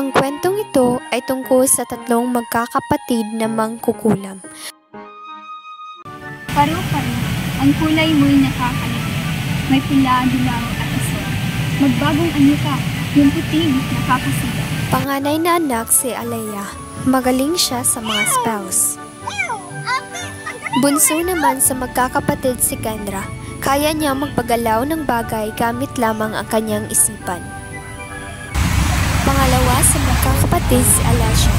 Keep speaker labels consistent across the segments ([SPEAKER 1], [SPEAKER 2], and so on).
[SPEAKER 1] Ang kwentong ito ay tungkol sa tatlong magkakapatid na mangkukulam.
[SPEAKER 2] Paro-paro, ang kulay mo'y nakakalito. May pula, dilaw at iso. Magbagong anyo ka, yung puting nakakasigaw.
[SPEAKER 1] Panganay na anak si Alea. Magaling siya sa mga spells. Bunso naman sa magkakapatid si Kendra. Kaya niya magpagalaw ng bagay gamit lamang ang kanyang isipan. Pangalawa sa magkakapatid si Alicia.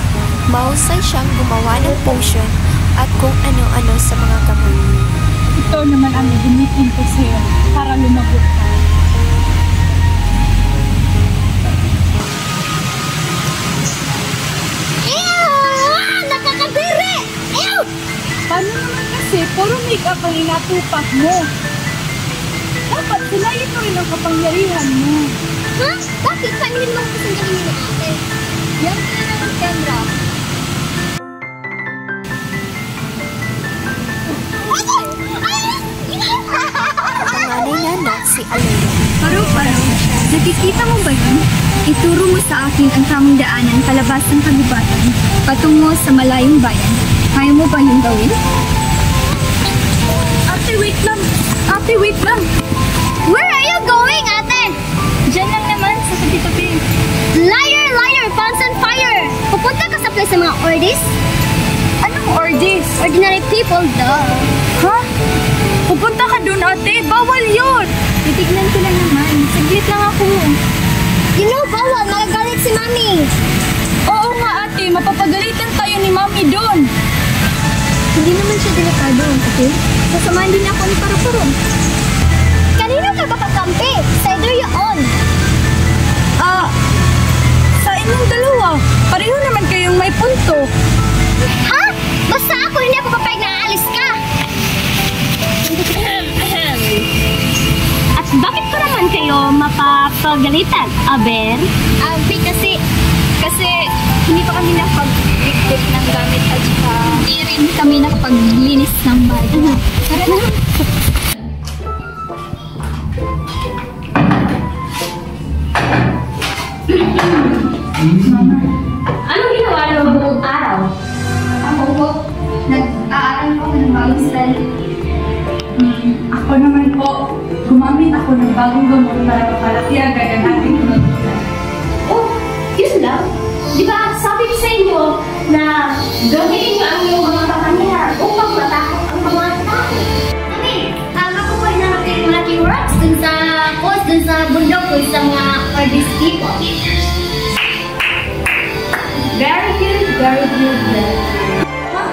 [SPEAKER 1] Mahusay siyang gumawa ng potion at kung ano-ano sa mga gamot.
[SPEAKER 2] Ito naman ang gamitin ko sa'yo para lumagot ka.
[SPEAKER 3] Nakakabiri! Ew!
[SPEAKER 2] Paano naman kasi? Puro make-up ang inatupak mo. Dapat sinayin mo rin ang kapangyarihan mo.
[SPEAKER 3] Ha? Bakit? Panuhin mo ang kasandahin ni ate?
[SPEAKER 2] Yan ka na ng Kendra.
[SPEAKER 1] Panganay na anak si Alea.
[SPEAKER 2] Paro-paro, nakikita mo ba yun? Ituro mo sa akin ang tamang daanan palabas ng kagubatan, patungo sa malayong bayan. Kaya mo ba yung gawin? Ate, wait lang! Ate, wait lang!
[SPEAKER 3] Where are you going, ate?
[SPEAKER 2] Diyan lang naman sa tabi-tabi.
[SPEAKER 3] Liar! Liar! Pants on fire! Pupunta ka sa place ng mga ordis?
[SPEAKER 2] Anong ordis?
[SPEAKER 3] Ordinary people, duh.
[SPEAKER 2] Ha? Pupunta ka dun, ate! Bawal yun! Titignan ko lang naman. Saglit lang ako.
[SPEAKER 3] You know, bawal! Magagalit si mami!
[SPEAKER 2] Oo nga, ate. Mapapagalitan tayo ni mami dun.
[SPEAKER 3] Hindi naman siya delikado, okay?
[SPEAKER 2] Sasamahan din ako ni Paro-Paro.
[SPEAKER 3] Kanino ka kapakampi? Sa either you on.
[SPEAKER 2] Sa inyong dalawa. Pareho naman kayong may punto.
[SPEAKER 3] Ha? Basta ako hindi ako papayag na aalis ka!
[SPEAKER 4] At bakit ko naman kayo mapapagalitan, Aber?
[SPEAKER 2] Kasi hindi pa kami nakapag-liklik ng gamit at saka hindi rin kami nakapaglinis ng bahay. Tara na!
[SPEAKER 4] Anong ginawa mo buong araw?
[SPEAKER 2] Ako po, nag-aaral po ng bagong style. Ako naman po, gumamit ako ng bagong gamot para mapalaki agad ang ating tunod-tunod.
[SPEAKER 4] Oh, yun lang. Di ba sabi ko sa inyo na gamitin niyo ang iyong mga kapangyarihan upang matakot ang mga tao?
[SPEAKER 3] Mami, ako po natin malaking rocks dun sa bundok ko sa mga ordis people.
[SPEAKER 4] Very good, very good.
[SPEAKER 2] Ha?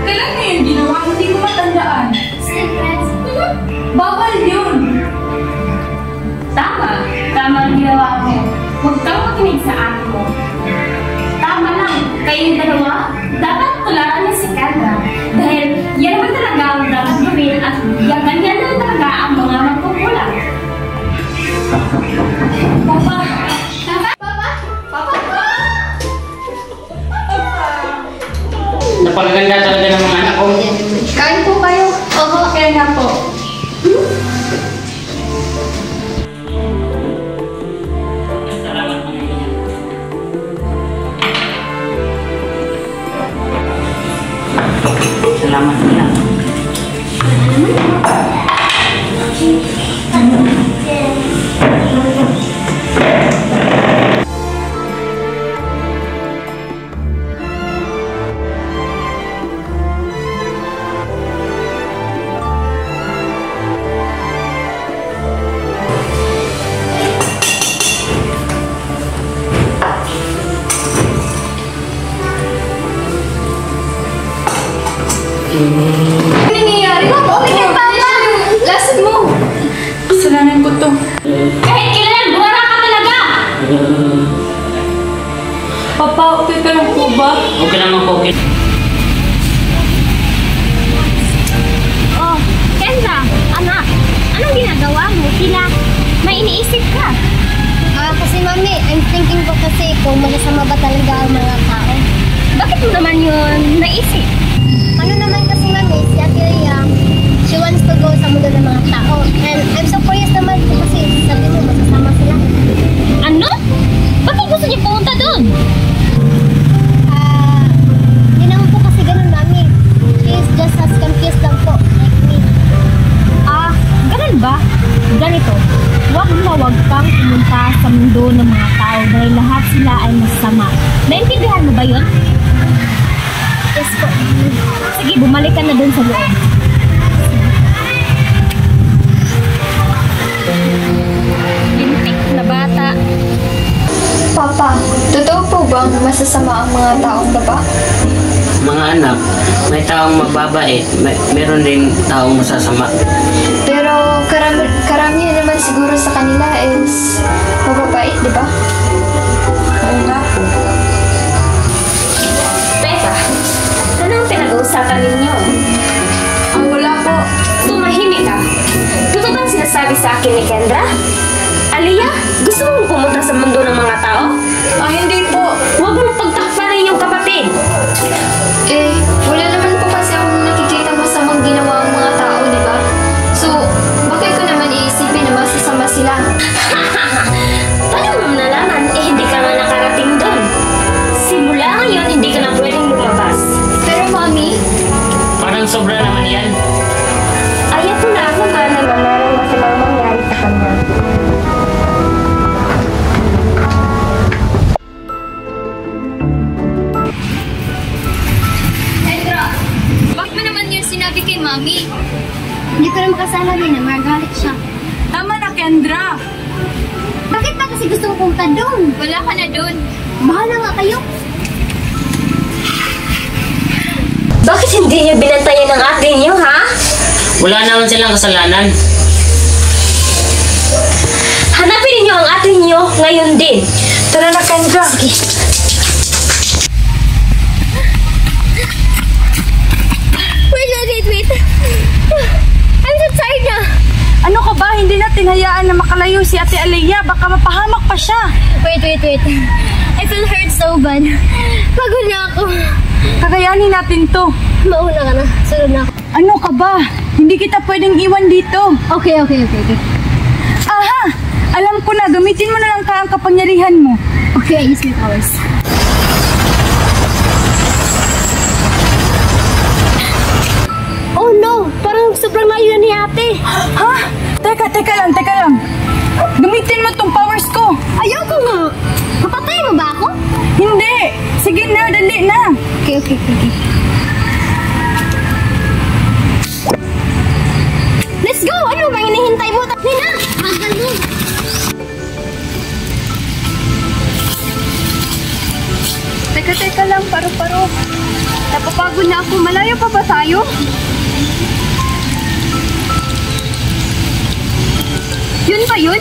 [SPEAKER 2] Kailan niyo yung ginawa? Hindi ko matandaan.
[SPEAKER 3] Secrets.
[SPEAKER 2] Bawal yun!
[SPEAKER 4] Tama ang ginawa ko. Huwag kang makinig sa akin mo. Tama lang, kayong dalawa, dapat tularan niya si Kendra. Dahil yan naman talaga ang dapat gawin at ganyan naman talaga ang mga magkukulang.
[SPEAKER 2] Papa!
[SPEAKER 5] Napakaganda talaga ng mga anak ko.
[SPEAKER 2] Kain po kayo. Oo, kaya nga po.
[SPEAKER 5] Salamat Panginoon. Salamat nila.
[SPEAKER 2] Ano nangyayari? Last mo! Kasalanan ko to.
[SPEAKER 4] Kahit kailan, buwara ka talaga!
[SPEAKER 2] Papa, okay ka lang po ba?
[SPEAKER 5] Okay naman po.
[SPEAKER 4] Oh, Kendra, anak, anong ginagawa mo? Tila, may iniisip ka.
[SPEAKER 3] Kasi mami, I'm thinking ko kasi kung masasama ba talaga ang mga tao.
[SPEAKER 4] Bakit mo naman yun naisip?
[SPEAKER 3] Ano naman kasi mami, si Ate Liam, she wants to go sa mundo ng mga tao. And I'm so curious naman kasi sabi mo masasama sila.
[SPEAKER 4] Ano? Bakit gusto niyo pumunta doon?
[SPEAKER 3] Naintindihan mo ba yun? Yes po. Sige, bumalik ka na dun sa loob. Lintik na bata.
[SPEAKER 1] Papa, totoo po bang masasama ang mga taong daba?
[SPEAKER 5] Mga anak, may taong mababait, meron din taong masasama.
[SPEAKER 1] Pero karamihan naman siguro sa kanila is mababait, di ba?
[SPEAKER 2] Oo nga po.
[SPEAKER 4] Teka, ano ang pinag-uusapan ninyo?
[SPEAKER 2] Wala po.
[SPEAKER 4] Tumahimik ka. Totoo bang sinasabi sa akin ni Kendra? Aliyah, gusto mong pumunta sa mundo ng mga tao?
[SPEAKER 2] Hindi po.
[SPEAKER 4] Huwag mong pagtakparin yung kapatid.
[SPEAKER 1] Eh, wala naman po kasi akong nakikita masamang ginawa ang mga tao, di ba? So, bakit ko naman iisipin na masasama sila?
[SPEAKER 4] Paano mo nalaman? Hindi ka nga nakarating doon. Simula ngayon, hindi ka na pwedeng lumabas.
[SPEAKER 1] Pero mami,
[SPEAKER 5] Parang sobra naman yan.
[SPEAKER 4] Ayaw ko na ako na naman merong masamang mangyari sa kanya.
[SPEAKER 3] Kendra, bakit mo naman yun sinabi kay Mami? Hindi ko na makasalabi na magalit siya.
[SPEAKER 2] Tama na, Kendra.
[SPEAKER 3] Bakit ba kasi gusto mo pumunta doon? Wala ka na doon. Bahala nga kayo.
[SPEAKER 4] Bakit hindi niyo binantayan ng ate niyo, ha?
[SPEAKER 5] Wala naman silang kasalanan.
[SPEAKER 4] Hanapin niyo ang ate niyo ngayon din.
[SPEAKER 2] Tara na, Kendra.
[SPEAKER 3] Wait. I'm so tired na.
[SPEAKER 2] Ano ka ba? Hindi natin hayaan na makalayo si Ate Aliyah. Baka mapahamak pa siya.
[SPEAKER 3] Wait. I feel hurt so bad. Pagod na ako.
[SPEAKER 2] Kakayanin natin to.
[SPEAKER 3] Mauna ka na. Sunod na ako.
[SPEAKER 2] Ano ka ba? Hindi kita pwedeng iwan dito.
[SPEAKER 3] Okay.
[SPEAKER 2] Aha! Alam ko na. Gamitin mo na lang ang kapangyarihan mo.
[SPEAKER 3] Okay, I use my powers. Oh no! Parang sobrang layo na ni ate.
[SPEAKER 2] Ha? Teka lang. Gamitin mo tong powers ko.
[SPEAKER 3] Ayoko nga. Papatay mo ba ako?
[SPEAKER 2] Hindi. Sige na, dali na.
[SPEAKER 3] Okay. Let's go! Ano bang hinihintay mo? Nina! Magal mo!
[SPEAKER 2] Teka lang, paro-paro. Napapagod na ako. Malayo pa ba tayo? Yun ba yun?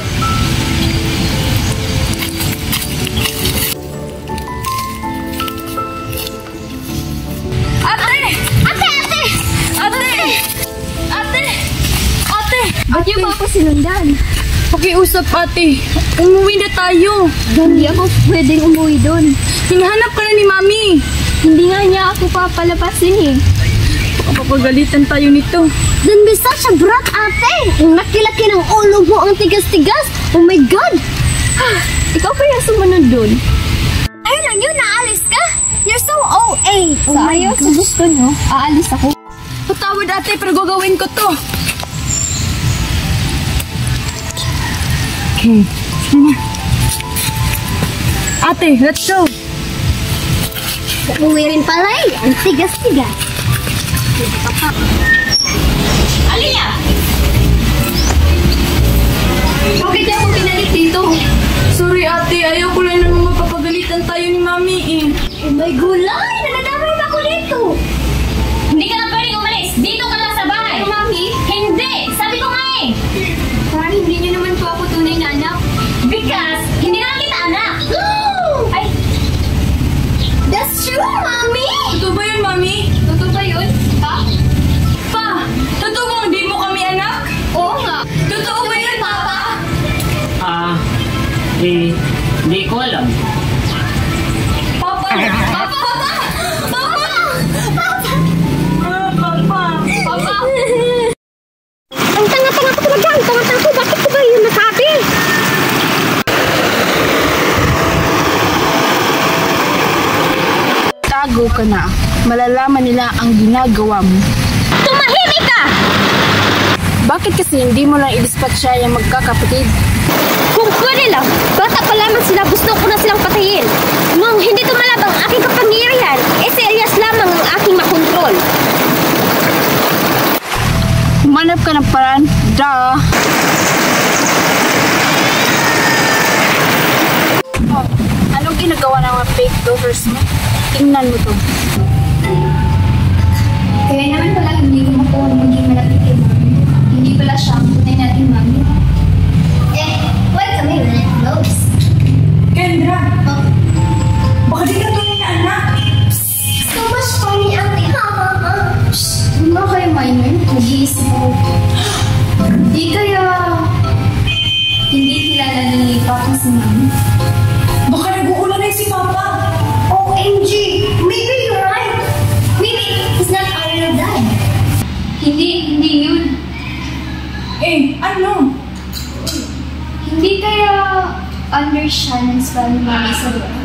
[SPEAKER 3] Ba't niyo ba ako sinundan?
[SPEAKER 2] Pakiusap, ate. Umuwi na tayo.
[SPEAKER 3] Hindi ako pwedeng umuwi doon.
[SPEAKER 2] Hinahanap ka na ni Mami.
[SPEAKER 3] Hindi nga niya ako papalabasin eh.
[SPEAKER 2] Papagalitan tayo nito.
[SPEAKER 3] Don't be such a brat, ate! Ang laki-laki ng ulo mo, ang tigas-tigas. Oh my God! Ikaw kaya sumunod doon? Ayun lang yun, naalis ka? You're so OA! Oh my God. Sa gusto nyo, aalis ako.
[SPEAKER 2] Patawad, ate, pero gagawin ko to. Okay, sige na. Ate, let's go.
[SPEAKER 3] Uuwi rin pala eh, ang tigas-tigas.
[SPEAKER 4] Aliyah!
[SPEAKER 2] Bakit niya ako pinalik dito? Sorry, ate. Ayaw ko lang naman mapapagalitan tayo ni Mami eh.
[SPEAKER 3] Oh my gulay! Nanadamay na ako dito!
[SPEAKER 4] Hindi ka na pwedeng umalis. Dito ka lang sa bahay.
[SPEAKER 3] Pero Mami,
[SPEAKER 4] Hindi! Sabi ko nga eh!
[SPEAKER 3] parang hindi niyo naman po ako tunay na anak.
[SPEAKER 4] Because hindi na kita anak. Ay,
[SPEAKER 3] That's true, Mami!
[SPEAKER 2] Totoo ba yun, Mami?
[SPEAKER 3] Totoo ba yun? Pa?
[SPEAKER 2] Pa! Totoo bang di mo kami anak?
[SPEAKER 3] Oo nga.
[SPEAKER 2] Totoo ba yun, Papa?
[SPEAKER 5] Hindi ko alam.
[SPEAKER 2] Papa! Papa! Papa! Papa! Papa!
[SPEAKER 3] Ang tanga-tanga ko talaga! Ang tanga-tanga ko! Bakit ko ba yun nasabi?
[SPEAKER 2] Tago ka na. Malalaman nila ang ginagawa mo.
[SPEAKER 3] Tumahimik ka!
[SPEAKER 2] Bakit kasi hindi mo lang i-dispatcha yung magkakapatid?
[SPEAKER 3] Kung pwede lang, bata pa lamang sila, gusto ko na silang patayin. Nung hindi tumalab ang
[SPEAKER 2] Duh! Oh, anong ginagawa ng mga fake lovers mo? Tingnan mo to.
[SPEAKER 1] Kaya naman pala hindi ko makuha maging malapit kay mami. Hindi pala siya ang tunay nating mami.
[SPEAKER 3] Why kami na close?
[SPEAKER 2] Kendra! Baka di ka tunay na anak!
[SPEAKER 3] So much funny, ate. Ha ha ha.
[SPEAKER 1] Huwag nga kayo minor. Nag-iisip ako. Di kaya hindi kilala ni Papa si mami.
[SPEAKER 2] Baka nag-uulan na si Papa!
[SPEAKER 3] OMG! Maybe you're right. Maybe he's not our real dad.
[SPEAKER 1] Hindi yun.
[SPEAKER 2] Ano?
[SPEAKER 1] Hindi kaya under siya ng spell ni Mami sa lupa.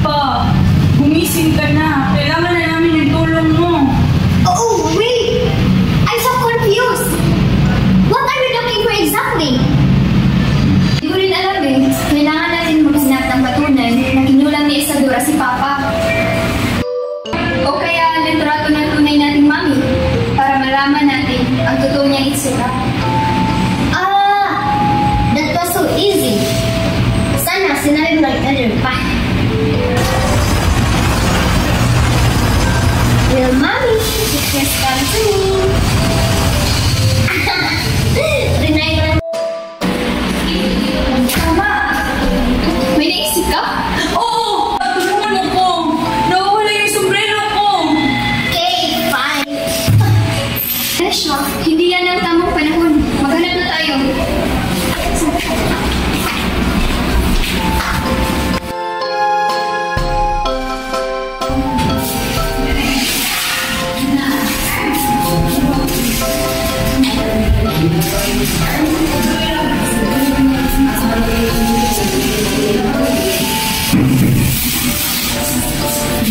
[SPEAKER 2] Pa, gumising ka na. Kailangan na namin yung tulong mo.
[SPEAKER 3] Oh, wait! I'm so confused. What are we looking for exactly?
[SPEAKER 1] Hindi ko rin alam eh. Kailangan natin magsinap ng patunay na kinulang ni Isadora si Papa. O kaya litrato ng tunay nating mami para malaman natin ang totoo niyang itsura.
[SPEAKER 3] That was so easy. Sana sinabi mo lang pa. Well, mommy, it has come to me. Rinay ko lang.
[SPEAKER 1] Tama! May naisip ka?
[SPEAKER 2] Oo! Tulungan ako! Nawawala yung sombrero ko!
[SPEAKER 3] Okay, fine.
[SPEAKER 1] Resha, hindi yan ang tamang panahon. Maghanap na tayo.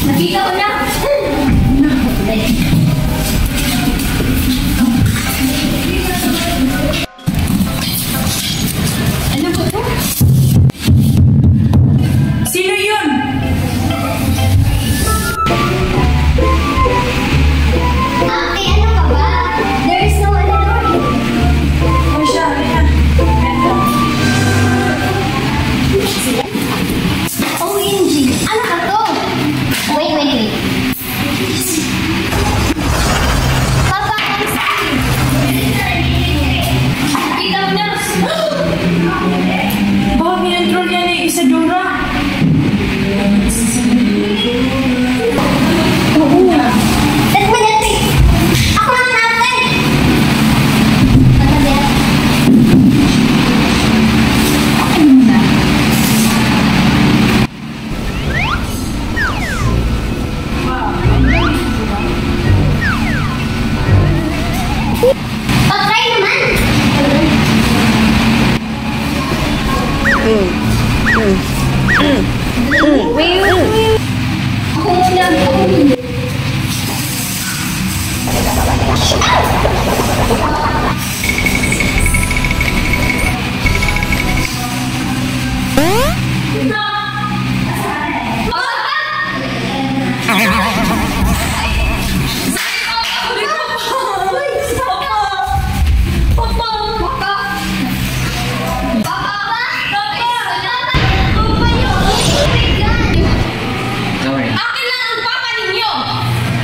[SPEAKER 1] Nakita ko na! Ano po ito?
[SPEAKER 2] Sino yun?
[SPEAKER 3] Ate, ano ka ba? There is no one at all.
[SPEAKER 2] O siya, yan.
[SPEAKER 3] OMG! Ano ka to? Wait. Papa, I'm sorry.
[SPEAKER 1] Nakita ko na!
[SPEAKER 2] Baka kinontrol niya ni Isadora.
[SPEAKER 3] Let me get it. Ako lang natin. Patabi. Patry naman.
[SPEAKER 1] Ako muna!
[SPEAKER 5] Sorry.
[SPEAKER 4] Akin lang ang papa ninyo!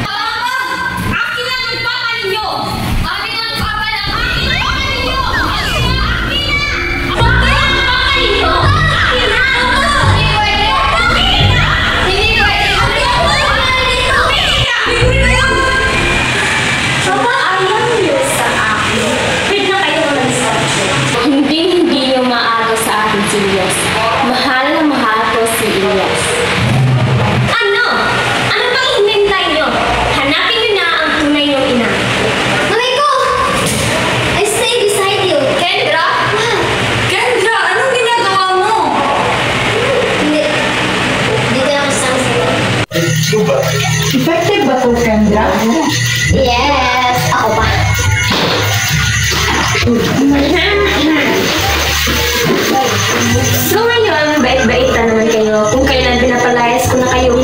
[SPEAKER 4] Papa! Akin lang ang papa ninyo! Akin ang papa lang! Akin ang papa ninyo! Akin na! Akin na! Akin ang papa ninyo! Akin na! Hindi pwede! Hindi pwede! Papa, ayaw niyo sa akin. Pwede na kayo mag-start. Hindi niyo maaga sa akin si Elias. Mahal na mahal ko si Elias. Ano? Ano pang hinintay nyo? Hanapin nyo na ang tunay ng ina.
[SPEAKER 3] Malay ko! I stay beside you.
[SPEAKER 4] Kendra?
[SPEAKER 2] Kendra, anong ginagawa mo?
[SPEAKER 3] Hindi. Hindi ko na kasama sa'yo.
[SPEAKER 2] Effective ba to, Kendra?
[SPEAKER 3] Yes! Ako pa.
[SPEAKER 4] So ngayon, bait-baitan naman kayo. Kung kailan pinapalayas ko na kayo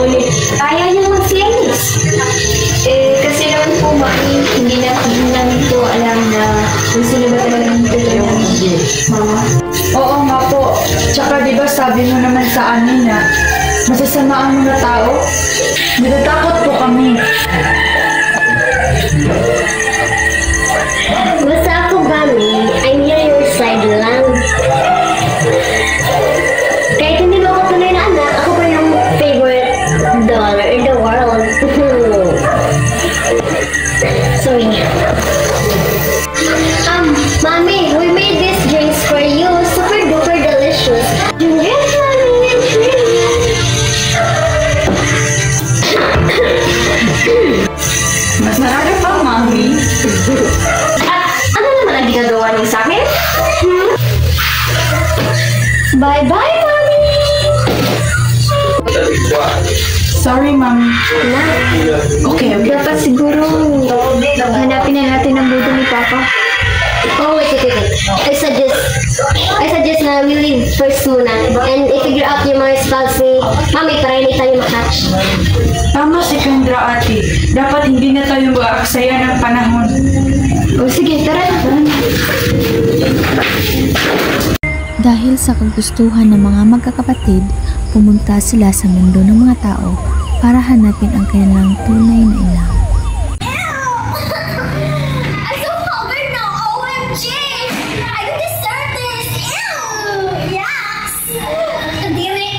[SPEAKER 2] sabi mo naman sa amin na masasama ang mga tao? Natatakot po kami.
[SPEAKER 3] Basta ako, Mami, I'm near your side lang. Kahit hindi mo ako tunay na anak, ako pa yung favorite daughter in the world. Sorry. Mommy, we made these drinks for you. Super duper delicious. Yes, Mommy, it's
[SPEAKER 2] Masarap pa, Mami.
[SPEAKER 3] Ano naman ang ginagawa niyo sa akin? Bye-bye, Mommy!
[SPEAKER 2] Sorry, Mami. Okay.
[SPEAKER 1] Dapat siguro hanapin na natin ang budo ni Papa.
[SPEAKER 3] Oh, wait. I suggest na we leave first muna and i-figure out yung mga spells ni Mami para hindi tayo makatch.
[SPEAKER 2] Tama si Kendra, ate. Dapat hindi na tayo mag-aaksaya ng panahon.
[SPEAKER 3] O sige, tara na.
[SPEAKER 6] Dahil sa kagustuhan ng mga magkakapatid, pumunta sila sa mundo ng mga tao para hanapin ang kanilang tunay na ina.
[SPEAKER 3] I'm so hungry now, OMG! I don't deserve this! Ew! Yes! Kadiri!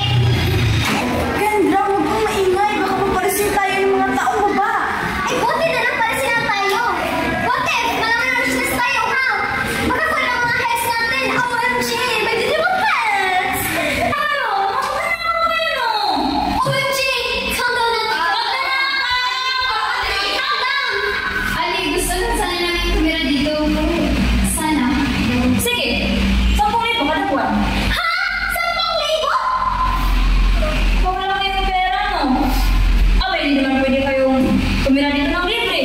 [SPEAKER 2] Kendra, huwag kang maingay. Baka maparisin tayo ng mga taong baba.
[SPEAKER 3] Ay, buti na lang para sila tayo! What if? Malaman na stress tayo, ha? Magkakuha ng mga heads natin! OMG! May dito mo pets! Ano? OMG! Calm down na! Calm down!
[SPEAKER 1] Ali, gusto lang sana namin tumira dito. Sana.
[SPEAKER 4] Sige, 10,000 kada buwan.
[SPEAKER 3] Ha? 10,000?
[SPEAKER 4] Kung wala kayong pera, no? Abay, hindi naman pwede kayong tumira dito ng libre.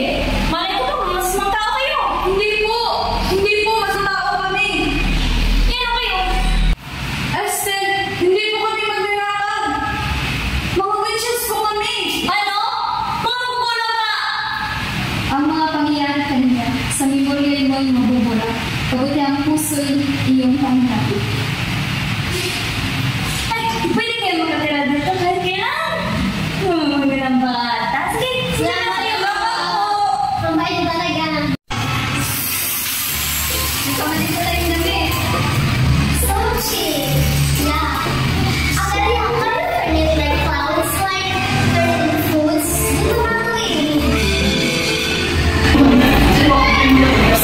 [SPEAKER 4] Malay ko ba, mas mga tao kayo.
[SPEAKER 2] Hindi po, mas tao kami.
[SPEAKER 4] Yan kayo.
[SPEAKER 2] Esther, hindi po kami magnanakaw. Mga witches po kami.
[SPEAKER 4] Ano? Mga magbula ka!
[SPEAKER 1] Ang mga pangyayari kanina, sa memorya mo yung mabubula. Kabuti ang puso'y iyong panginabi.
[SPEAKER 4] Ay, pwede kayo makatira dito kahit kailan. Magandang bata. Sige, sige na kayo.
[SPEAKER 3] Ang bait talaga.
[SPEAKER 1] Ikaw na din sa tayong gabi.
[SPEAKER 3] So cheap. Yeah. Actually, ang color turning like clouds, like turning into foods. Ito nga ako eh.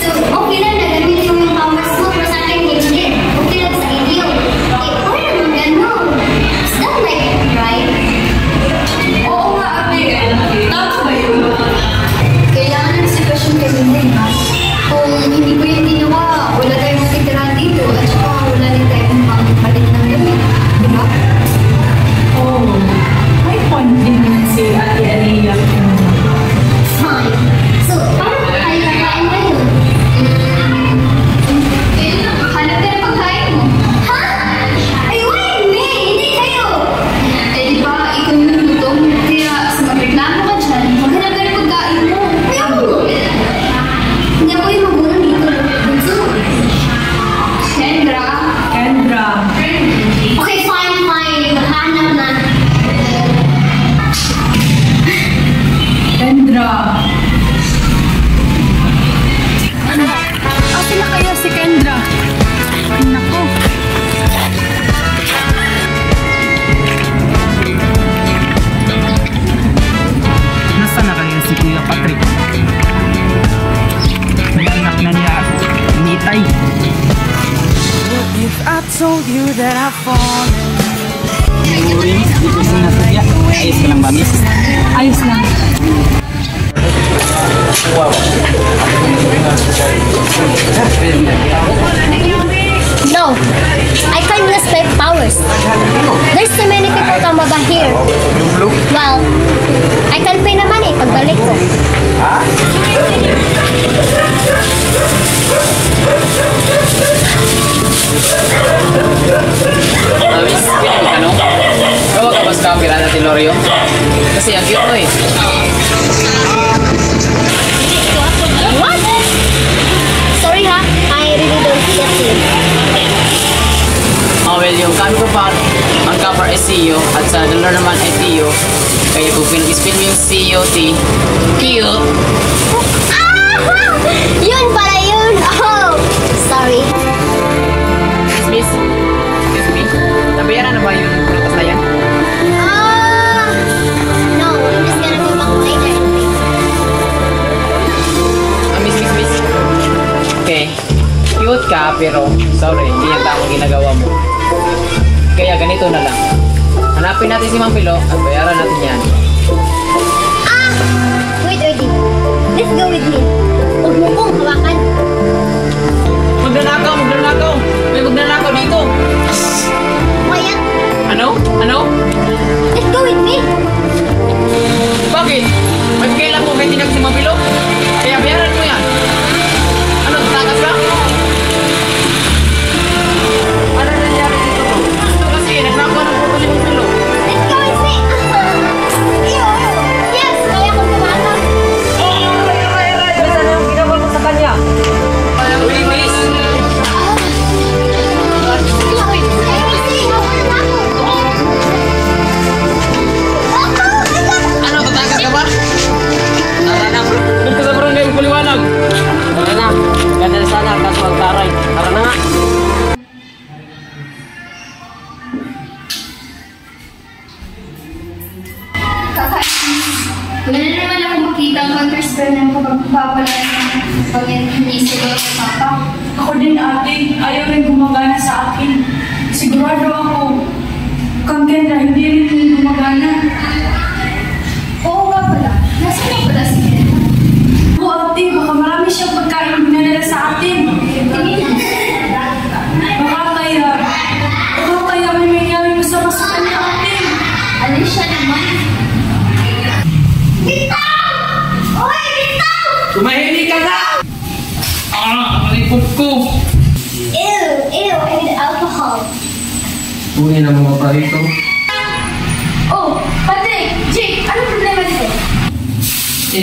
[SPEAKER 3] So, okay lang na gamitin mo yung powers mo, pero sa akin hindi. Okay lang sa inyo. Eh, okay naman ganun. Is that like right?
[SPEAKER 2] Oo nga, ate. Tama ba yun?
[SPEAKER 1] Kailangan ng sitwasyon kayo din, ha? Kung hindi ko yung ginawa, wala tayong matitirahan dito at saka wala din tayong pangpalit ng damit. Di ba?
[SPEAKER 2] Oh, may point din naman si Ate Aliyah.
[SPEAKER 3] Fine. So, paano tayo kakain ngayon?
[SPEAKER 1] Hanap ka ng pagkain mo.
[SPEAKER 3] Ha? Ay, why me? Hindi kayo.
[SPEAKER 1] Eh, di ba, ikaw yung luto? Kaya sa magreklamo ka dyan, maghanap ka ng pagkain mo.
[SPEAKER 3] Hindi ako yung magulang dito. Bunso.
[SPEAKER 1] Kendra.
[SPEAKER 3] Okay, fine. Maghanap na.
[SPEAKER 2] Kendra.
[SPEAKER 6] Ate na kaya si Kendra? Nako.
[SPEAKER 7] Nasaan na kaya si Kuya Patrick? May anak na niya at initay.
[SPEAKER 8] If I told you that I've fallen,
[SPEAKER 7] Uy, dito sa nataya. Ayos ka lang ba, miss?
[SPEAKER 6] Ayos lang.
[SPEAKER 3] No, I can't respect powers. There's so many people kamaba here. Well, I can pay na money pagbalik ko.
[SPEAKER 5] Miss, ano? Gawa ka ba sa camera na Tenorio? Kasi ang cute mo eh.
[SPEAKER 3] What? Sorry ha, I really don't get you.
[SPEAKER 5] Oh, well, yung kami ko pa
[SPEAKER 7] Kapar ay CEO at sa dollar naman ay Tio. Kaya kung pinag-spell mo yung COT, cute.
[SPEAKER 3] Yun pala yun! Oh! Sorry.
[SPEAKER 7] Excuse me. Nabayaran na ba yung prutas na yan?
[SPEAKER 3] No, I'm just gonna go back later.
[SPEAKER 7] Miss. Okay. Cute ka, pero sorry, hindi yung tamang ginagawa mo. Kaya ganito na lang. Hanapin natin si Mang Pilo at bayaran natin yan.
[SPEAKER 3] Wait, Erdy. Let's go with me. Huwag mo kong hawakan.
[SPEAKER 7] Magnanakaw! May magnanakaw dito!
[SPEAKER 3] Quiet.
[SPEAKER 7] Ano?
[SPEAKER 3] Let's go with me.
[SPEAKER 7] Bakit? May kailan mo may tinag si Mang Pilo? Kaya bayaran mo yan. Ano, tatakas ka? Ano nangyari dito bro? Ito kasi, nagnakaw ng puto ni Mang Pilo.
[SPEAKER 3] Let's go with me. Yes, kaya ko tumatak.
[SPEAKER 7] Ano yung ginawa mo sa kanya? Miss! Ano, tatakas ka ba? Tara na, doon ka sa barangay magpaliwanag. Tara na, ganda na sana, kaso magtaray. Tara na nga.
[SPEAKER 1] Wala na naman ako makita ang counter-spell ng pagpapala ng pag-inisip sa papa.
[SPEAKER 2] Ako din ate, ayaw rin gumagana sa akin. Sigurado ako, kang Kendra, hindi rin gumagana.
[SPEAKER 1] Oo nga pala. Nasaan na pala si Kendra?
[SPEAKER 2] Oo ate, baka marami siyang pagkain binadala sa atin. Baka kaya may nangyari masama sa kanya ate.
[SPEAKER 1] Alin siya naman?
[SPEAKER 7] Tumahimik ka na! Malipot ko!
[SPEAKER 3] Ew, I need alcohol.
[SPEAKER 7] Uwi na mga parito.
[SPEAKER 1] Oh, Patrick! Jake! Ano problema dito?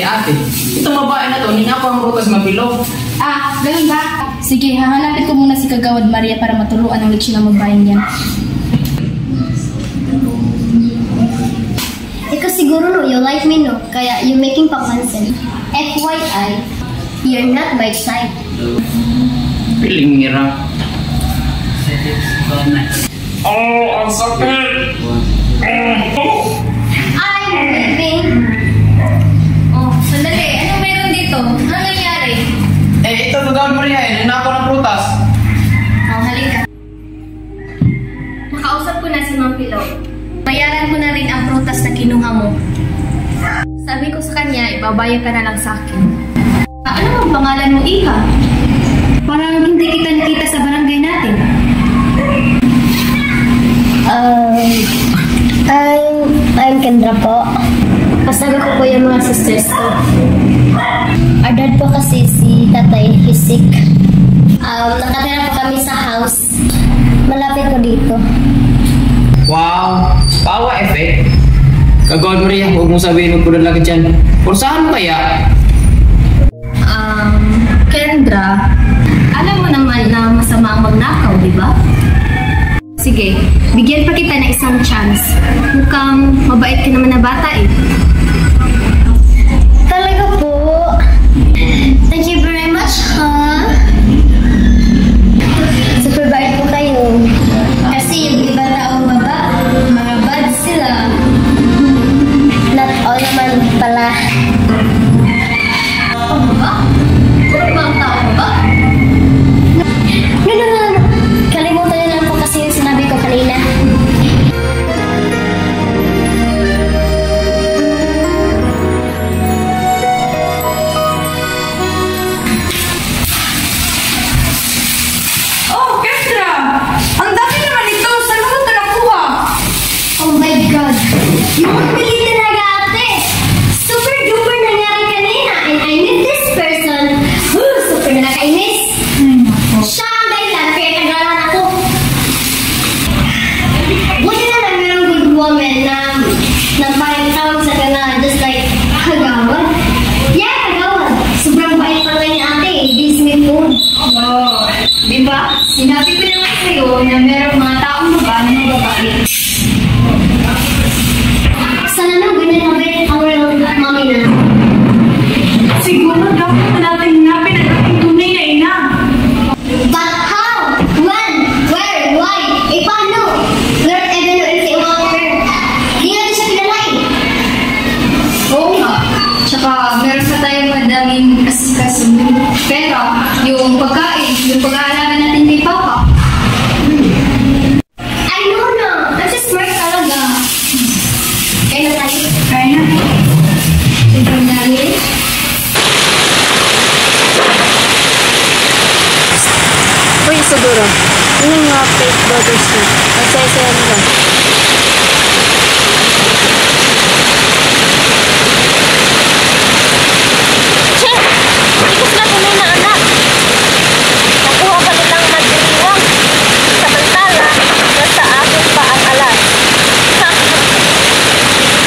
[SPEAKER 7] Ate, itong babae na to, hindi nga po ang rutas mapilo.
[SPEAKER 4] Ganun ba? Sige, hahanapin ko muna si Kagawad Maria para matuluan ang leksyon ng magbayan niyan.
[SPEAKER 3] Ikaw siguro no, you like me no? Kaya you making papansin. FYI, you're not my type.
[SPEAKER 7] Piling ngira. Oh, ang sakit!
[SPEAKER 3] I'm leaving.
[SPEAKER 1] Oh, sandali. Ano meron dito? Ano nangyari?
[SPEAKER 7] Ito Kagawad Maria, nanakaw ng prutas.
[SPEAKER 1] Oh, halika. Nakausap ko na si Mang Pilo. Bayaran ko na rin ang prutas na kinuha mo. Sabi ko sa kanya, ibabayad ka na lang sa akin. Ano ang pangalan mo, Iha? Parang hindi kita nakita sa barangay natin.
[SPEAKER 3] I'm Kendra po. Kasama ko po yung mga sisters ko. Our dad po kasi si tatay, he's sick. Nakatira po kami sa house. Malapit po dito.
[SPEAKER 7] Wow! Pawa effect! Kagawad Maria, huwag mong sabihin magpudalagad dyan. Kung saan kaya?
[SPEAKER 1] Kendra, alam mo naman na masama ang magnakaw, di ba? Sige, bigyan pa kita ng isang chance. Mukhang mabait ka naman na bata eh.
[SPEAKER 3] Talaga po. Thank you very much, ha? Super bait po kayo. Kasi yung iba taong baba, mga bad sila. Not all naman pala.
[SPEAKER 1] Tao ba? Ano ba ang tao ba?
[SPEAKER 3] No. Kalimutan niyo lang po kasi yung sinabi ko kanina.
[SPEAKER 2] Oh, Kendra! Ang dami naman ito! Saan mo ito nakuha?
[SPEAKER 3] Oh my God! You won't believe talaga, ate! Super duper nangyari kanina and I met this person. Super nakakainis! Siya ang dahilan kaya nagalan ako. Buti na lang mayroong good woman na parang tawag sa kana just like Kagawad. Yeah, Kagawad! Sobrang bait pala ni ate. This me food.
[SPEAKER 1] Oh, di ba? Sinabi ko naman sa'yo na merong mga taong baba na babae. natin kay Papa. I know na. Kasi smart talaga. Kaya na tayo.
[SPEAKER 2] Kaya na.
[SPEAKER 1] Ito namin.
[SPEAKER 3] Uy, Isadora. Ano yung mga fake brothers mo? Masaya-saya nila. Che! Ikas na tunay na anak. Nakuha ka nilang nagdiriwang. Samantala, nasa akin pa ang alas. Ha!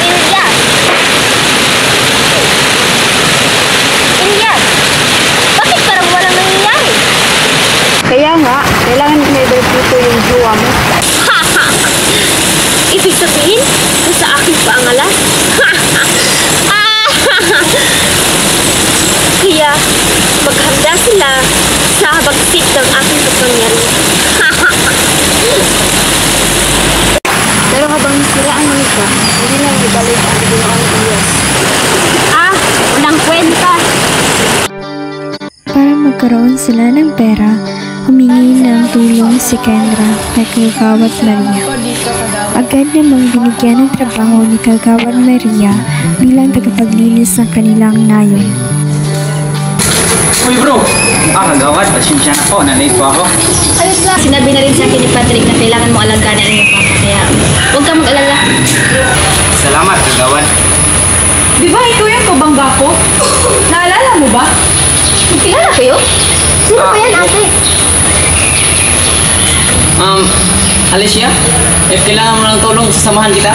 [SPEAKER 3] Ilyas! Ilyas! Bakit parang walang nangyayari?
[SPEAKER 2] Kaya nga, kailangan i-level dito yung jowa mo.
[SPEAKER 3] Haha! Ibig sabihin, nasa akin pa ang alas? Kaya, maghanda sila sa bagsik ng aking kapangyarihan. Pero habang sila ang manika, hindi lang ibalik ang ginawa ng Diyos. Walang kwenta!
[SPEAKER 6] Para magkaroon sila ng pera, humingi ng tulong si Kendra kay Kagawad Maria. Agad namang binigyan ng trabaho ni Kagawad Maria bilang tagapaglinis ng kanilang nayon.
[SPEAKER 9] Uy bro! Kagawad, pasensya na po, na-late po ako.
[SPEAKER 3] Ayos lang. Sinabi na rin sa akin ni Patrick na kailangan mo alaganan ang iyong papa. Kaya huwag kang mag-alala.
[SPEAKER 9] Salamat, Kagawad.
[SPEAKER 2] Di ba ikaw yung kabangga ko? Naalala mo ba?
[SPEAKER 3] Kilala kayo? Sino ba yan, ate?
[SPEAKER 7] Alicia, if kailangan mo ng tulong, sasamahan kita.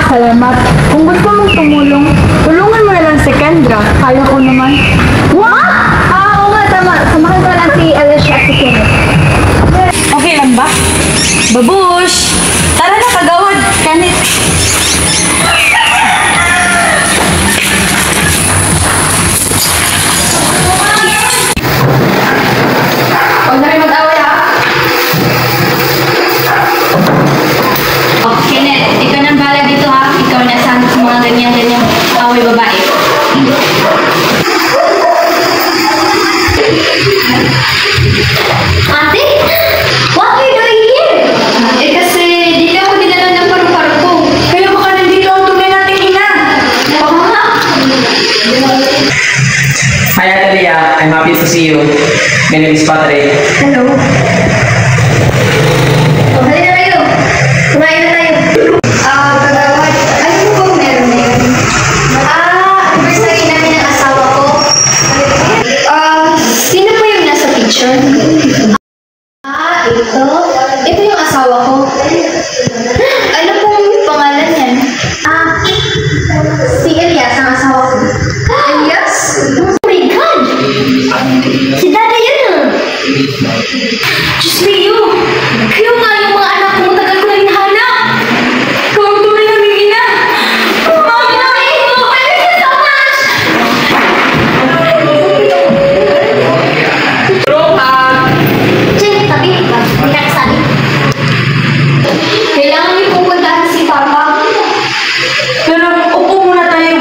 [SPEAKER 2] Salamat. Kung gusto mong tumulong, tulungan mo na lang si Kendra. Kaya ko naman.
[SPEAKER 3] What? Oo nga, tama. Samahan ko lang si Alicia at si Kenneth.
[SPEAKER 2] Okay lang ba? Babush! Tara na, Kagawad! Kanit!
[SPEAKER 1] Huwag na rin mag-away ha. Kenneth, ikaw nang bahala dito ha. Ikaw na sa mga ganyan-ganyan away babae. Ate? What are you doing here? Kasi dito ako dinala ng paru-paro ko.
[SPEAKER 2] Kaya baka nandito ang tunay nating ina!
[SPEAKER 1] Baka nga.
[SPEAKER 7] Hi Atalia, I'm happy to see you. My name is Patrick.
[SPEAKER 1] Hello. Halina kayo. Kumain na tayo. Kagawad. Ano po bang meron na yun? Anniversary namin ng asawa ko. Sino po yung nasa picture? Ito. Ito yung asawa ko. Ano pong pangalan yan? Si Elias ang asawa ko. Elias? Oh my God! Si Dada yun ah! Diyos me you! Kayo nga yung mga anak ko, tagal ko na hinahanap! Ikaw ang tunay na may ina! Mama! I miss you so much! Chen, tabi ka. Hindi ka kasali. Kailangan niyo pupuntahan si Papa.
[SPEAKER 2] Pero upo muna tayo.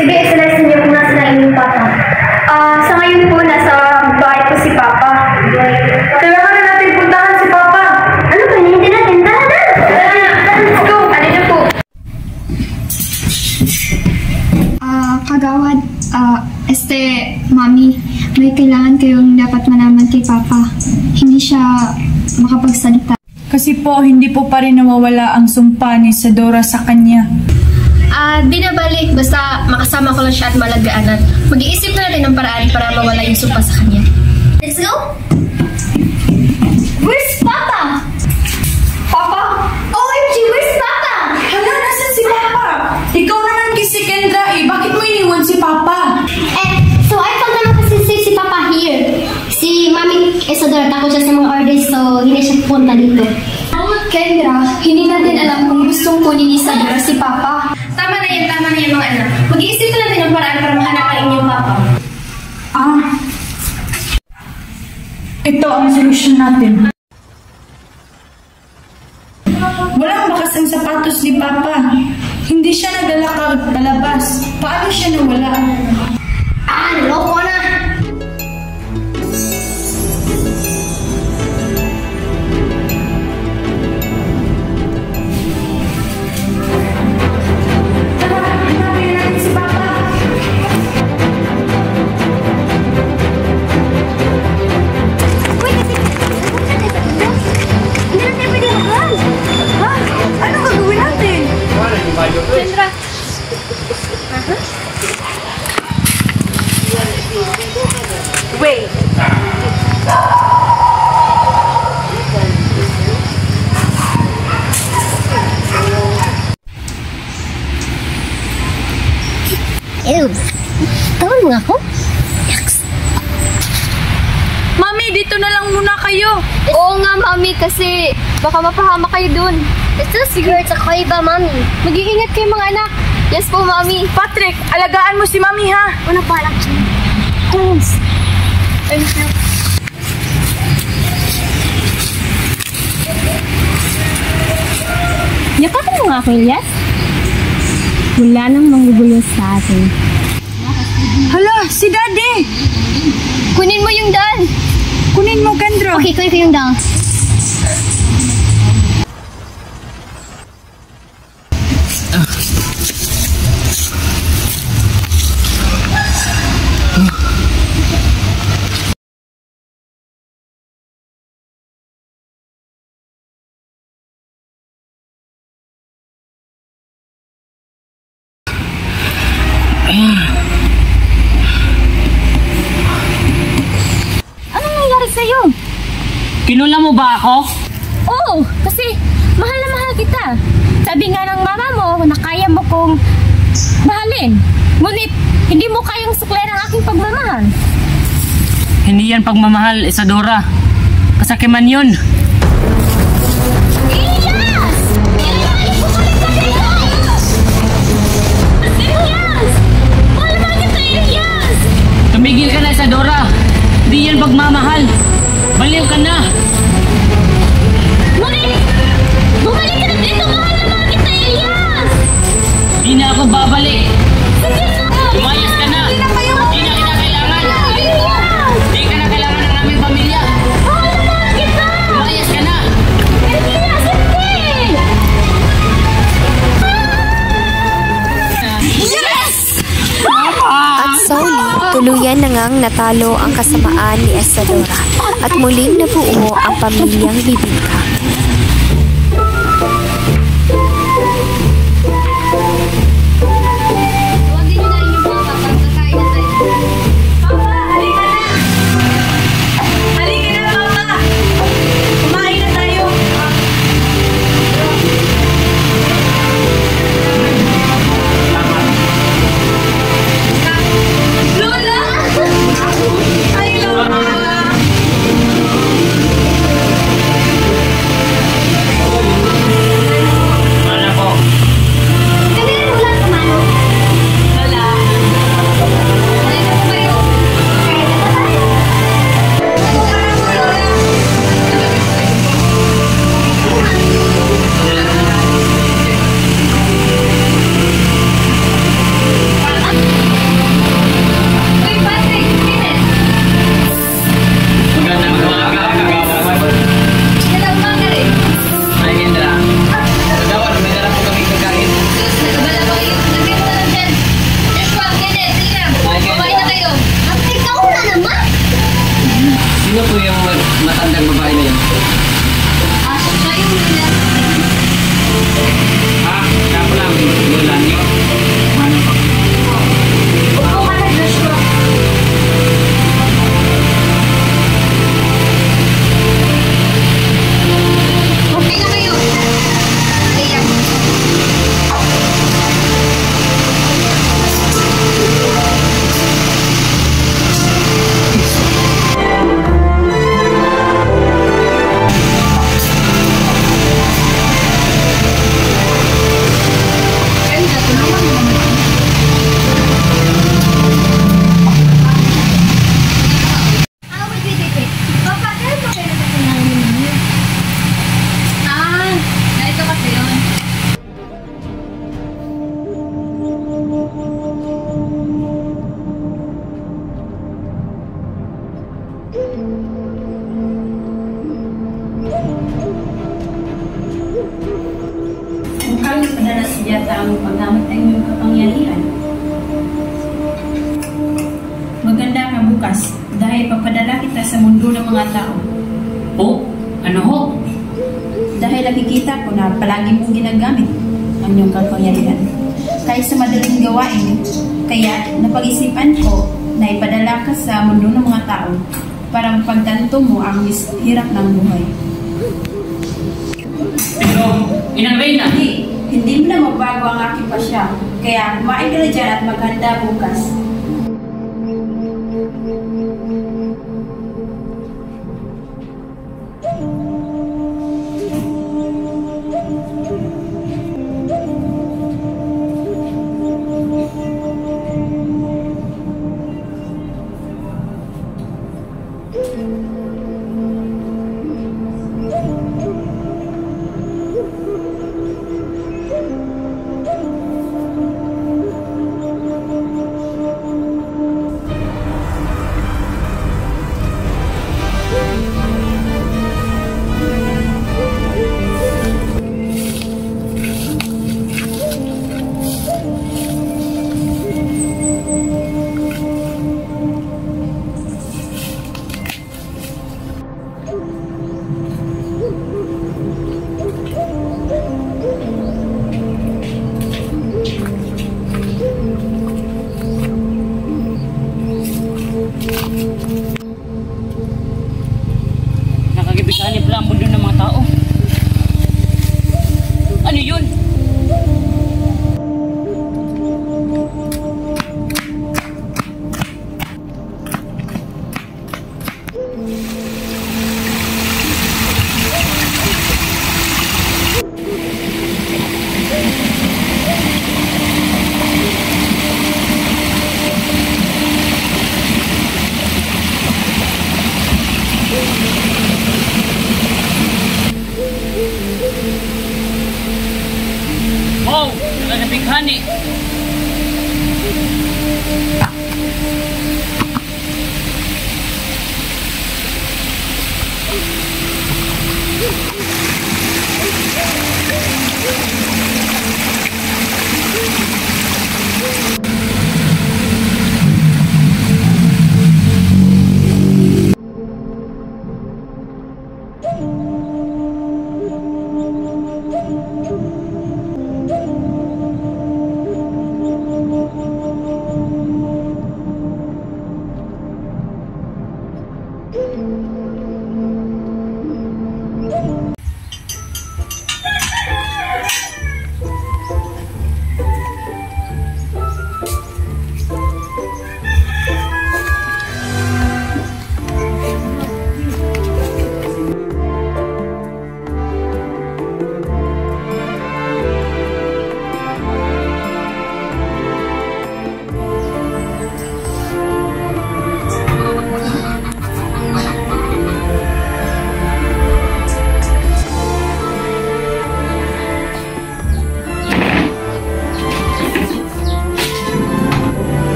[SPEAKER 1] Sige, isalasin niyo kung nasa na inyong Papa. Sa ngayon po, nasa bahay po si Papa.
[SPEAKER 2] Kailangan na natin puntahan si Papa.
[SPEAKER 1] Ano ba? Hindi natin. Tara na! Let's go! Ano na po?
[SPEAKER 10] Kagawad, Mami, may kailangan kayong dapat malaman kay Papa. Hindi siya makapagsalita.
[SPEAKER 2] Kasi po, hindi po pa rin nawawala ang sumpa ni Isadora sa kanya.
[SPEAKER 3] Di na balik. Basta makasama ko lang siya at malagaanan. Mag-iisip na natin ng paraan para mawala yung sumpa sa kanya.
[SPEAKER 1] Let's go! Where's Papa? Papa? OMG, where's Papa?
[SPEAKER 2] Hala, nasan si Papa? Ikaw naman si Kendra eh. Bakit mo iniwan si Papa?
[SPEAKER 1] So I found naman kasi si Papa here. Si Mami Isadora, takot siya sa mga orders, so hindi siya punta dito.
[SPEAKER 10] Kendra, hindi natin alam kung gustong kunin ni Isadora si Papa.
[SPEAKER 3] Tama na yan mga anak. Mag-iisip na natin ng paraan para mahanap ang inyong Papa.
[SPEAKER 2] Ito ang solusyon natin. Walang bakas ang sapatos ni Papa. Hindi siya naglalakad palabas. Paano siya nawala?
[SPEAKER 3] Naloko na!
[SPEAKER 2] Hanapin natin si Papa.
[SPEAKER 3] Hindi natin pwede magal!
[SPEAKER 2] Ha? Anong gagawin natin?
[SPEAKER 1] Sandra,
[SPEAKER 2] Wait.
[SPEAKER 3] Ew! Tawag mo nga ako?
[SPEAKER 2] Mami, dito na lang muna kayo.
[SPEAKER 1] oo nga mami kasi baka mapahama kayo dun.
[SPEAKER 3] Ito sigurado ako iba, mami.
[SPEAKER 1] Mag-iingat kayo mga anak. Yes po mami.
[SPEAKER 2] Patrick, alagaan mo si Mami ha.
[SPEAKER 3] Una pa lang siya. Thanks.
[SPEAKER 4] Yakapin mo nga ako, Elias. Wala nang manggugulo sa atin.
[SPEAKER 2] Hala, si Daddy.
[SPEAKER 1] Kunin mo yung dal.
[SPEAKER 2] Kunin mo, Kendra.
[SPEAKER 3] Okay, kunin ko yung dang.
[SPEAKER 4] Anong nangyari sa'yo?
[SPEAKER 5] Kinula mo ba ako?
[SPEAKER 4] Oo, kasi mahal na mahal kita. Sabi nga ng mama mo na kaya mo kong mahalin. Ngunit hindi mo kayang suklayan ang aking pagmamahal.
[SPEAKER 5] Hindi yan pagmamahal, Isadora. Kasakiman yun.
[SPEAKER 4] Elias! Elias! Bumalik ka dito! Elias! Mahal na mahal kita, Elias!
[SPEAKER 5] Tumigil ka na, Isadora. Hindi yan pagmamahal. Baliw ka na.
[SPEAKER 4] Ngunit, bumalik ka na dito! Mahal na mahal kita, Elias!
[SPEAKER 5] Hindi na ako babalik.
[SPEAKER 4] Sige na!
[SPEAKER 5] Lumayas ka na. Hindi na kita kailangan.
[SPEAKER 4] Elias!
[SPEAKER 5] Hindi ka na kailangan ng aming pamilya.
[SPEAKER 4] Mahal na mahal kita!
[SPEAKER 5] Lumayas ka na.
[SPEAKER 4] Elias, hindi!
[SPEAKER 6] At slowly, tuluyan na ngang natalo ang kasamaan ni Isadora at muling nabuo ang pamilyang bibingka.
[SPEAKER 1] Huwag din nyo na rin yung mga papa. Kakain na tayo.
[SPEAKER 2] Papa, halika na. Halika na, Papa. Kumain na tayo. Lola! Ay, Lola!
[SPEAKER 5] Ano po?
[SPEAKER 3] Kanina mo lang kumano.
[SPEAKER 2] Lola.
[SPEAKER 1] Halika po kayo.
[SPEAKER 3] Kaya na ba tayo?
[SPEAKER 1] Uy, Patrick! Kenneth!
[SPEAKER 5] Magandang umaga, kagawan.
[SPEAKER 1] Magandang umaga rin.
[SPEAKER 5] Ay, Kendra. Kagawan, may dala po kami kakain.
[SPEAKER 1] Sus, nagabala ko kayo. Lagay mo na lang dyan. Joshua, Kenneth, halika.
[SPEAKER 5] Ay, Kenneth.
[SPEAKER 1] Kumain na kayo.
[SPEAKER 3] At ikaw na naman.
[SPEAKER 5] Sino po yung matandang babae na yun?
[SPEAKER 1] Siya yung nila.
[SPEAKER 5] Siya po namin. Lola niyo. Ano po?
[SPEAKER 1] Upo ka na, Joshua. Okay na kayo. Ayan.
[SPEAKER 2] maganda ka bukas dahil papadala kita sa mundo ng mga tao.
[SPEAKER 5] Po? Ano ho?
[SPEAKER 2] Dahil nakikita ko na palagi mong ginagamit ang iyong kapangyarihan. Kahit sa madaling gawain, kaya napag-isipan ko na ipadala ka sa mundo ng mga tao para mapagtanto mo ang hirap ng buhay.
[SPEAKER 5] Pero, Inang Reyna!
[SPEAKER 2] Hindi mo na magbago ang aking pasya. Kaya kumain ka na dyan at maghanda bukas.
[SPEAKER 5] Nakakibigani pala ang mundo ng mga tao. Ano yun? Wow! Nakakabighani!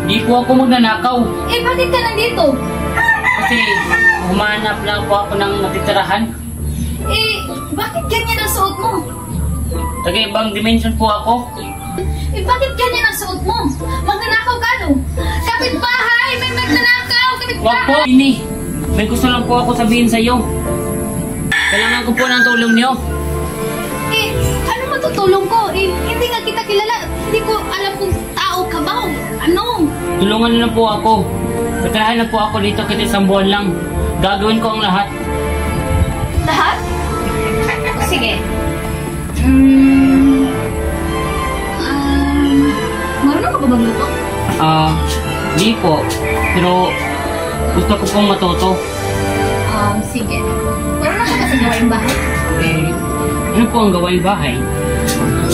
[SPEAKER 5] Hindi po ako magnanakaw.
[SPEAKER 1] Eh, bakit ka nandito?
[SPEAKER 5] Kasi Humanap lang po ako ng matitirahan.
[SPEAKER 2] Eh, bakit ganyan ang suot mo?
[SPEAKER 5] Taga-ibang dimension po ako.
[SPEAKER 2] Eh, bakit ganyan ang suot mo? Magnanakaw ka, no? Kapitbahay! May magnanakaw!
[SPEAKER 5] Wag po,
[SPEAKER 2] Kapitbahay!
[SPEAKER 5] Ini. May gusto lang po ako sabihin sa iyo. Kailangan ko po ng tulong niyo.
[SPEAKER 2] Eh, ano matutulong ko? Eh, hindi nga kita kilala. Hindi ko alam kung tao ka ba o ano.
[SPEAKER 5] Tulungan niyo na po ako. Katirahan na po ako dito kahit isang buwan lang. Gagawin ko ang lahat.
[SPEAKER 2] Lahat? Sige. Marunong ka ba magluto?
[SPEAKER 5] Di po. Pero gusto ko pong matuto.
[SPEAKER 2] Sige. Marunong ka ba sa gawaing bahay?
[SPEAKER 5] Ano po ang gawaing bahay?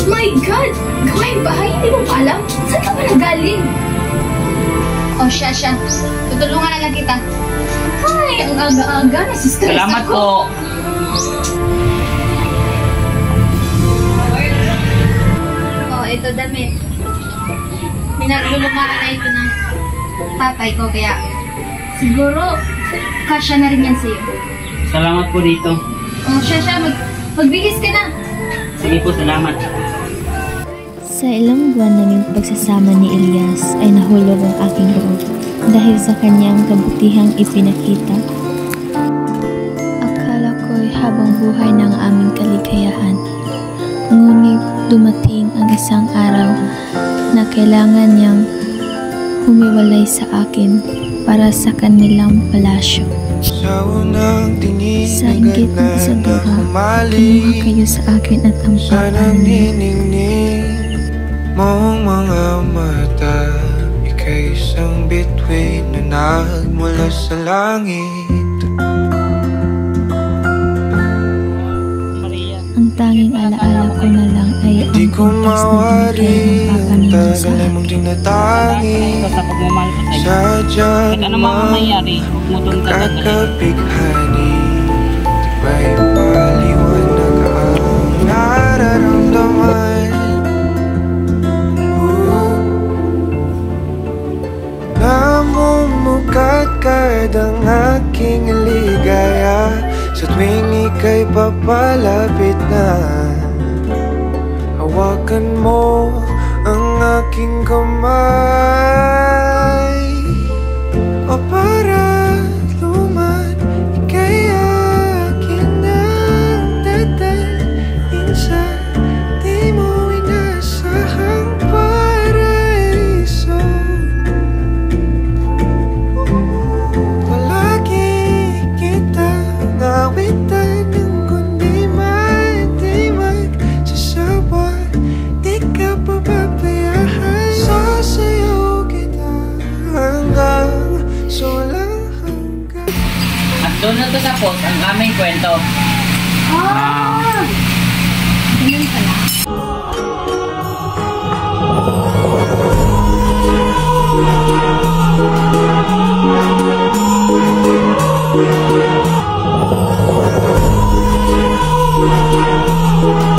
[SPEAKER 2] My God! Gawaing bahay? Hindi mo pa alam? Saan ka ba nagaling? Oh, siya. Tutulungan na lang kita. Ay, ang aga-aga. Nasistress ako.
[SPEAKER 5] Salamat po.
[SPEAKER 2] Oh, ito damit. Pinaglulumaan na ito ng tatay ko, kaya siguro kasya na rin yan sa'yo.
[SPEAKER 5] Salamat po dito.
[SPEAKER 2] Oh, siya. Magbihis ka na.
[SPEAKER 5] Sige po, salamat.
[SPEAKER 6] Sa ilang buwan naming pagsasama ni Elias ay nahulog ang aking loob dahil sa kanyang kabutihang ipinakita. Akala ko'y habang buhay ng aming kaligayahan. Ngunit dumating ang isang araw na kailangan niyang humiwalay sa akin para sa kanilang palasyo. Sa inggit ng Isadora, kumuha kayo sa akin at ang
[SPEAKER 11] mong mga mata, ika'y isang bituin na nagmula sa langit.
[SPEAKER 6] Ang tanging alaala ko na lang ay ang pintas na binigay ng Papa ninyo sa akin.
[SPEAKER 11] Sadyang kakapighani, may paliwanag ang nararamdaman. Namumukadkad ang aking ligaya sa tuwing ika'y papalapit na. Hawakan mo ang aking kamay, o para luman ika'y akin ang dadalhin sa di mo inasahang paraiso. Palagi kita nawitan ng kundi di magsasawa. Di ka pababayaan. Sasayaw kita hanggang sa walang hanggan.
[SPEAKER 5] At doon na tatapos ang aming kwento.
[SPEAKER 2] Ganyan pala.
[SPEAKER 11] Oh,